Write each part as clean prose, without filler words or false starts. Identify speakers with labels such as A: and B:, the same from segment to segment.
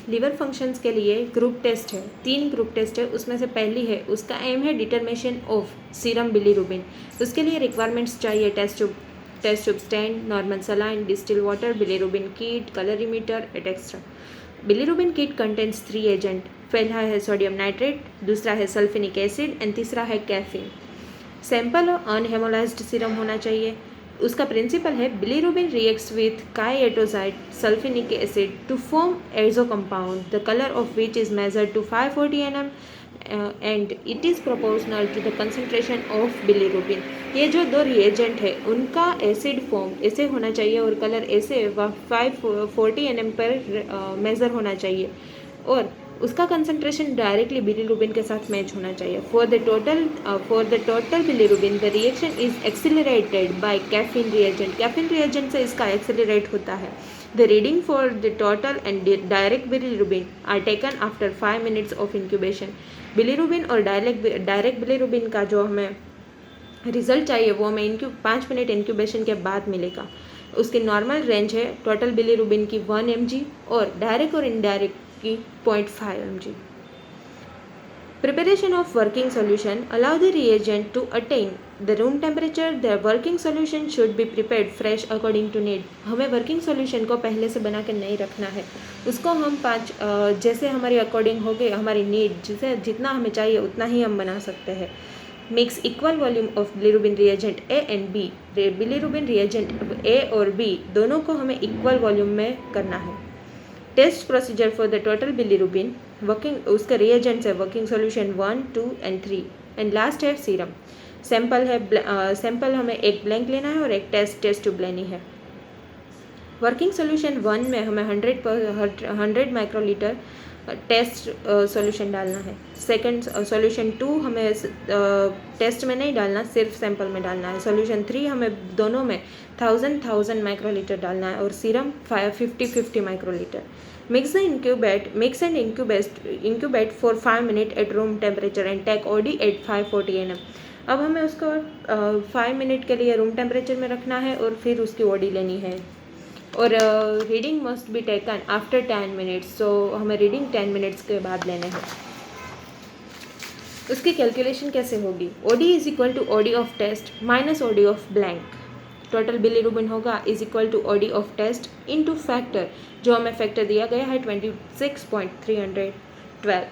A: Liver functions के लिए group test है, 3 ग्रुप टेस्ट है, उसमें से पहली है उसका एम है डिटर्मिनेशन ऑफ सीरम बिलीरुबिन। उसके लिए रिक्वायरमेंट्स चाहिए test tube stand, normal saline, distil water, bilirubin kit, colorimeter etcetera. Bilirubin kit contents 3 agent, पहला है सोडियम नाइट्रेट, दूसरा है सल्फिनिक एसिड एंड तीसरा है कैफीन। सैंपल अनहेमोलाइज्ड सीरम होना चाहिए। उसका प्रिंसिपल है bilirubin reacts with diazotized sulphanilic acid to form azo compound, the colour of which is measured to 540 nm and it is proportional to the concentration of bilirubin. ये जो 2 reagent है उनका acid form ऐसे होना चाहिए और colour ऐसे 540 nm पर मेज़र होना चाहिए और उसका कंसंट्रेशन डायरेक्टली बिलीरुबिन के साथ मैच होना चाहिए। For the total bilirubin the reaction is accelerated by caffeine reagent. Caffeine reagent से इसका एक्सिलरेट होता है। The reading for the total and direct bilirubin are taken after 5 minutes of incubation. Bilirubin और direct bilirubin का जो हमें result चाहिए वो हमें 5 मिनट इंक्यूबेशन के बाद मिलेगा। उसकी नॉर्मल रेंज है टोटल बिलीरुबिन की 1 mg और डायरेक्ट और इनडायरेक्ट की 0.5 mg। Preparation of working solution allow the reagent to attain the room temperature. The working solution should be prepared fresh according to need. हमें working solution को पहले से बना के नहीं रखना है, उसको हम जैसे हमारी अकॉर्डिंग हो गई हमारी नीड, जिसे जितना हमें चाहिए उतना ही हम बना सकते हैं। Mix equal volume of bilirubin reagent A and B. Bilirubin reagent A और बी दोनों को हमें इक्वल वॉल्यूम में करना है। Test procedure for the total bilirubin, working उसका रिएजेंट्स है working solution 1, 2 and 3 and last है सीरम। सैंपल हमें एक ब्लैंक लेना है और एक टेस्ट ट्यूब लेनी है। वर्किंग सॉल्यूशन 1 में हमें 100 माइक्रोलीटर टेस्ट सॉल्यूशन डालना है। सेकंड सॉल्यूशन 2 हमें टेस्ट में नहीं डालना, सिर्फ सैंपल में डालना है। सॉल्यूशन 3 हमें दोनों में 1000 माइक्रोलीटर डालना है और serum 50 microlitre. Mix and incubate for 5 minutes at room temperature and take OD at 540 nm। अब हमें उसको 5 मिनट के लिए रूम टेम्परेचर में रखना है और फिर उसकी OD लेनी है और reading must be taken after 10 minutes. So हमें रीडिंग 10 मिनट्स के बाद लेने हैं। उसकी कैलकुलेशन कैसे होगी? OD is equal to OD of test minus OD of blank. Total bilirubin होगा is equal to OD of test into factor, जो हमें फैक्टर दिया गया है 26.312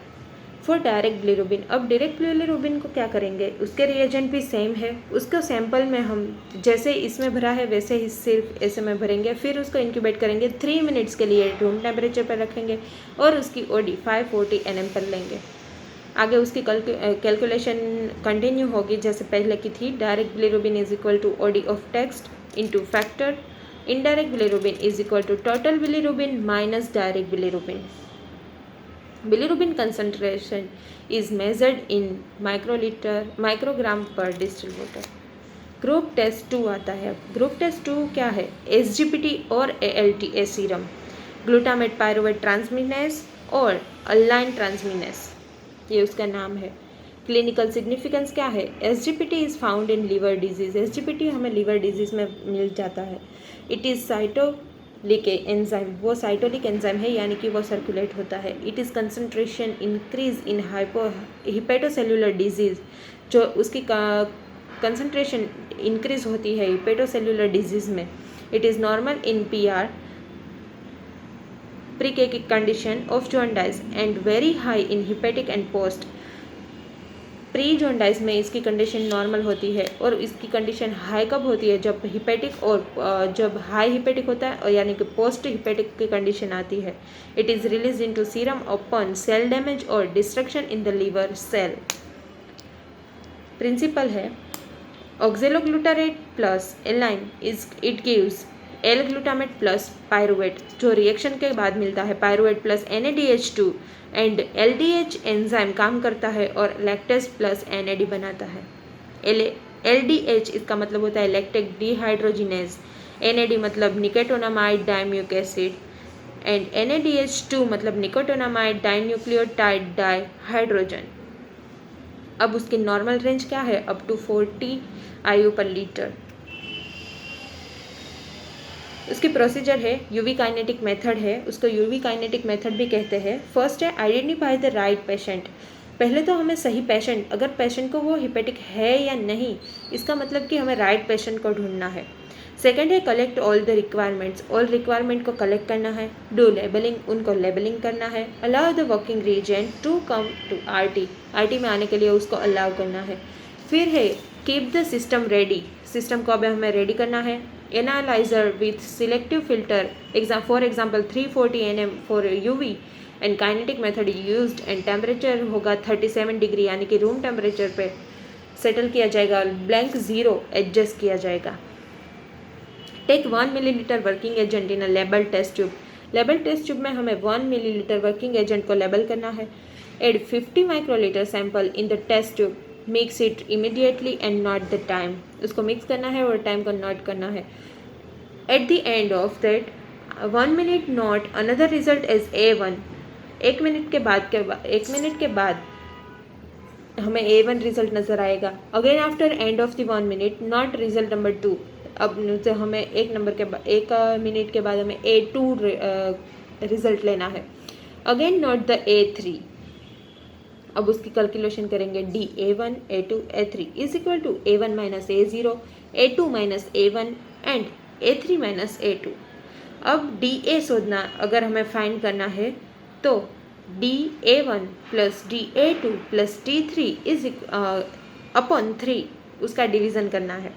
A: फॉर डायरेक्ट बिलीरुबिन। अब डायरेक्ट बिलीरुबिन को क्या करेंगे? उसके रिएजेंट भी सेम है, उसका सैंपल में हम जैसे इसमें भरा है वैसे ही सिर्फ ऐसे में भरेंगे, फिर उसको इंक्यूबेट करेंगे 3 मिनट्स के लिए रूम टेम्परेचर पर रखेंगे और उसकी OD 540 nm पर लेंगे। आगे उसकी कैलकुलेशन कंटिन्यू होगी जैसे पहले की थी। Direct bilirubin is equal to OD of test into factor, indirect bilirubin is equal to total bilirubin minus direct bilirubin. Bilirubin concentration is measured in microgram per distil water. Group test 2 आता है। Group test 2 क्या है? SGPT और ALT serum, glutamate pyruvate ट्रांसमिनेस और align ट्रांसमिनेस, ये उसका नाम है। क्लिनिकल सिग्निफिकेंस क्या है? SGPT is found in liver disease. SGPT हमें लीवर डिजीज़ में मिल जाता है। इट इज़ साइटोलिक एंजाइम, वो साइटोलिक एंजाइम है यानी कि वो सर्कुलेट होता है। It is concentration increase in hepatocellular disease, जो उसकी कंसंट्रेशन इंक्रीज होती है हिपेटोसेलुलर डिजीज़ में। It is normal in PR pre-cachic condition of jaundice and very high in hepatic and post। Pre jaundice में इसकी कंडीशन नॉर्मल होती है और इसकी कंडीशन हाई कब होती है? जब हिपेटिक और जब हाई हिपेटिक होता है और यानी कि पोस्ट हिपेटिक की कंडीशन आती है। It is release into serum upon cell damage और destruction in the liver cell. Principle है oxaloglutarate plus alanine it gives L glutamate plus pyruvate, जो रिएक्शन के बाद मिलता है pyruvate plus NADH2 and LDH enzyme काम करता है और लैक्टेज प्लस NAD बनाता है। LDH इसका मतलब होता है लैक्टिक डिहाइड्रोजिनेज, NAD मतलब निकोटोनामाइड डाइम्यूक एसिड एंड NADH2 मतलब निकोटोनामाइड डाइन्यूक्लियोटाइड डाइहाइड्रोजन। अब उसकी नॉर्मल रेंज क्या है? अप टू 40 IU पर लीटर। उसकी प्रोसीजर है यूवी काइनेटिक मेथड है, उसको यूवी काइनेटिक मेथड भी कहते हैं। फर्स्ट है आइडेंटिफाई द राइट पेशेंट। पहले तो हमें सही पेशेंट, अगर पेशेंट को वो हिपेटिक है या नहीं, इसका मतलब कि हमें राइट पेशेंट को ढूंढना है। सेकेंड है collect all the requirements, all requirement को कलेक्ट करना है। डू लेबलिंग, उनको लेबलिंग करना है। Allow the working reagent to come to RT में आने के लिए उसको अलाउ करना है। फिर है keep the system ready, system को अब हमें रेडी करना है। Analyser with selective filter, for example 340 nm for UV and kinetic method used and temperature होगा 37 डिग्री यानी कि रूम टेम्परेचर पे सेटल किया जाएगा। ब्लैंक 0 एडजस्ट किया जाएगा। Take 1 millilitre working agent in a label test tube, label test tube में हमें 1 मिलीलीटर वर्किंग एजेंट को लेबल करना है। Add 50 microlitre sample in the test tube, mix it immediately and note the time, उसको mix करना है और time को नोट करना है। At the end of that 1 minute note another result as A1, 1 minute के बाद हमें A1 रिजल्ट नज़र आएगा। Again after end of the 1 minute not result number 2, अब तो हमें 1 मिनट के बाद हमें A2 रिजल्ट लेना है। अगेन नोट द A3, अब उसकी कैलकुलेशन करेंगे DA1 A2 A3 is equal to A1 minus A0 A2 minus A1 and A3 minus A2। अब DA शोधना, अगर हमें फाइंड करना है तो DA1 plus DA2 plus D3 is upon 3, उसका डिवीज़न करना है।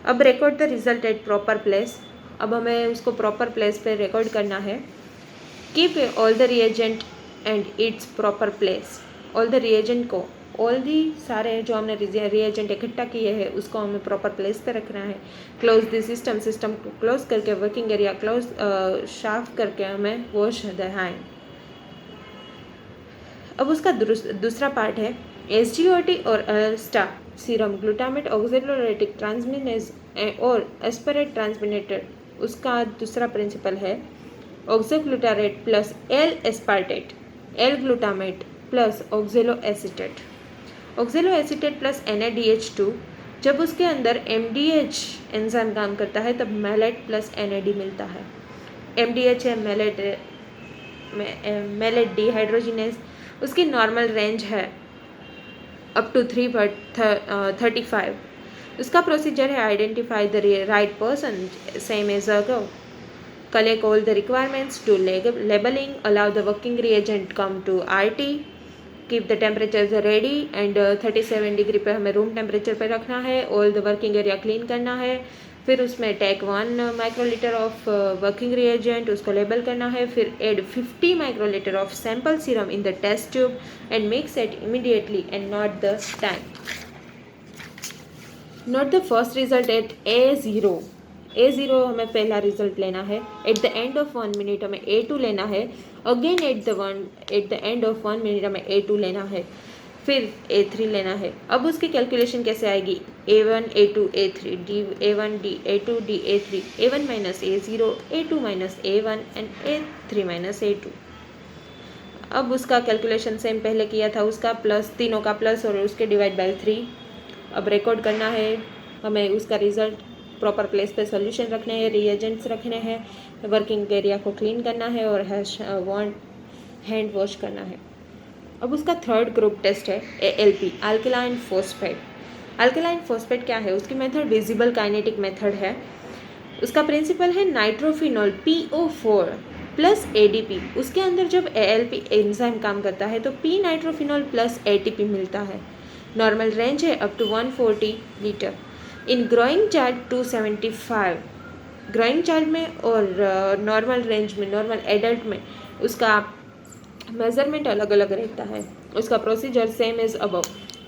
A: अब record the result at proper place, अब हमें उसको प्रॉपर प्लेस पे रिकॉर्ड करना है। Keep all the reagent and its proper place, all the reagent को, ऑल दी सारे जो हमने रिएजेंट इकट्ठा किए हैं उसको हमें प्रॉपर प्लेस पे रखना है। क्लोज द सिस्टम, सिस्टम को क्लोज करके वर्किंग एरिया क्लोज साफ करके हमें वॉश द हैंड। अब उसका दूसरा पार्ट है SGOT और अल्स्टा सीरम ग्लूटामेट ऑक्जेलोरेटिक ट्रांसमिनेज और एस्परेट ट्रांसमिनेटर, उसका दूसरा प्रिंसिपल है oxoglutarate plus L aspartate, L glutamate plus oxaloacetate, oxaloacetate plus NADH2। जब उसके अंदर MDH एंजाइम काम करता है तब मैलेट प्लस NAD मिलता है। MDH है मैलेट डिहाइड्रोजिनेज, उसकी नॉर्मल रेंज है अप टू 335। उसका प्रोसीजर है identify the right person, same as ago, collect all the requirements, do labeling, allow the working reagent come to RT, keep the temperatures ready and 37 degree पे हमें room temperature पे रखना है। all the working area clean करना है। फिर उसमें take 1 microlitre of working reagent, उसको लेबल करना है। फिर add 50 microlitre of sample serum in the test tube and mix it immediately and note the time. Note the first result at A0 हमें पहला रिजल्ट लेना है। At the end of 1 minute हमें A2 लेना है। Again at the end of 1 minute हमें A2 लेना है, फिर A3 लेना है। अब उसकी कैलकुलेशन कैसे आएगी? A1 A2 A3 A1 A2 A3, A1 minus A0 A2 minus A1 and A3 minus A2। अब उसका कैलकुलेशन सेम पहले किया था, उसका प्लस, तीनों का प्लस और उसके डिवाइड बाई 3। अब रिकॉर्ड करना है हमें उसका रिजल्ट, प्रॉपर प्लेस पे सॉल्यूशन रखने हैं, रिएजेंट्स रखने हैं, वर्किंग एरिया को क्लीन करना है और हैंड वॉश करना है। अब उसका थर्ड ग्रुप टेस्ट है ALP, alkaline phosphate. Alkaline phosphate क्या है? उसकी मेथड विजिबल काइनेटिक मेथड है। उसका प्रिंसिपल है नाइट्रोफिनॉल PO4 प्लस ADP। उसके अंदर जब ALP एंजाइम काम करता है तो P नाइट्रोफिनॉल प्लस ATP मिलता है। नॉर्मल रेंज है up to 140 litre. In growing child 275, growing child में और नॉर्मल रेंज में, नॉर्मल एडल्ट में उसका मेज़रमेंट अलग अलग रहता है। उसका प्रोसीजर सेम इज़ अबव,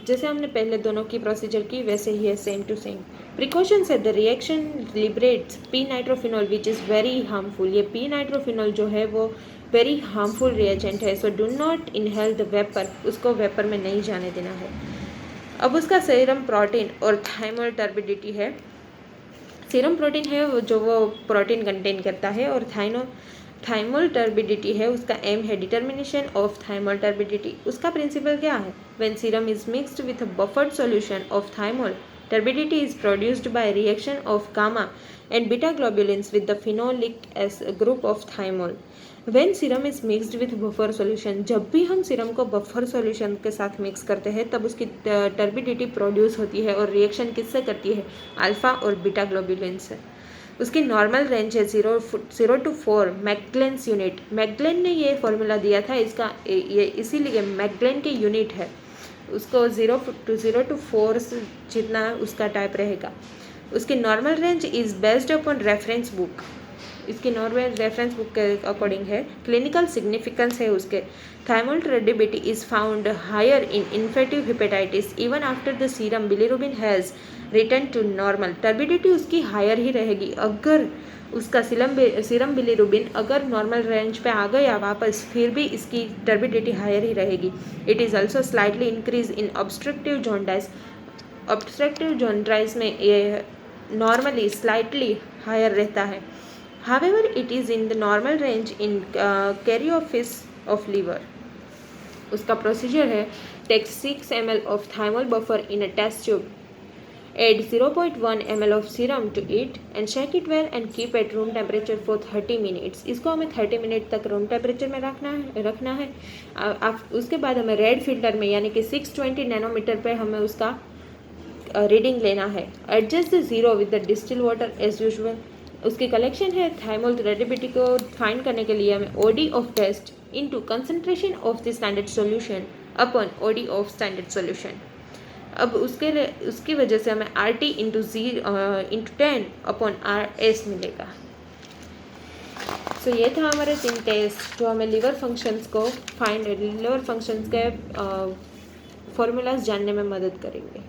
A: जैसे हमने पहले दोनों की प्रोसीजर की वैसे ही है, सेम टू सेम। प्रिकॉशंस है, the reaction liberates P nitrophenol which is very harmful. ये P नाइट्रोफिनॉल जो है वो वेरी हार्मफुल रिएजेंट है, so do not inhale the vapour, उसको वेपर में नहीं जाने देना है। अब उसका सीरम प्रोटीन और थाइमोल टर्बिडिटी है। सीरम प्रोटीन है वो प्रोटीन कंटेन करता है, और थाइमोल टर्बिडिटी है, उसका एम है डिटर्मिनेशन ऑफ थाइमोल टर्बिडिटी। उसका प्रिंसिपल क्या है? When serum is mixed with a buffered solution of thymol, turbidity is produced by reaction of gamma and beta globulins with the phenolic as a group of thymol. When serum is mixed with buffer solution, जब भी हम serum को buffer solution के साथ mix करते हैं तब उसकी टर्बिडिटी प्रोड्यूस होती है और रिएक्शन किससे करती है, अल्फा और बीटा ग्लोबुलिन से। उसकी नॉर्मल रेंज है 0 to 4 मैकग्लेन्स यूनिट। मैकग्लेन ने ये फॉर्मूला दिया था, इसका ये इसीलिए मैकग्लेन के यूनिट है, उसको 0 to 4 जितना उसका टाइप रहेगा। उसकी normal range is based upon reference book, इसकी नॉर्मल रेफरेंस बुक के अकॉर्डिंग है। क्लिनिकल सिग्निफिकेंस है उसके, thymol turbidity is found higher in infective hepatitis even after the serum bilirubin has return to normal. Turbidity उसकी higher ही रहेगी अगर उसका सीरम बिलीरुबिन अगर नॉर्मल रेंज पे आ गया वापस, फिर भी इसकी टर्बिडिटी हायर ही रहेगी। It is also slightly increase in obstructive jaundice. Obstructive jaundice में ये नॉर्मली स्लाइटली हायर रहता है। However, it is in the normal range in karyophis of liver. उसका प्रोसीजर है, take 6 ml of thymol buffer in a test tube, add 0.1 ml of serum to it and shake it well and keep at room temperature for 30 minutes. इसको हमें 30 minute तक room temperature में रखना है। उसके बाद हमें रेड फिल्टर में यानी कि 620 नैनोमीटर पे हमें उसका रीडिंग लेना है। Adjust the zero with the distil water as usual. उसकी कलेक्शन है थाइमोल टर्बिडिटी को फाइंड करने के लिए हमें OD of test into concentration of the standard solution upon OD of standard solution. अब उसकी वजह से हमें RT इंटू 10 अपॉन RS मिलेगा। सो ये था हमारे 3 टेस्ट जो हमें लिवर फंक्शंस को लिवर फंक्शंस के फॉर्मूलाज जानने में मदद करेंगे।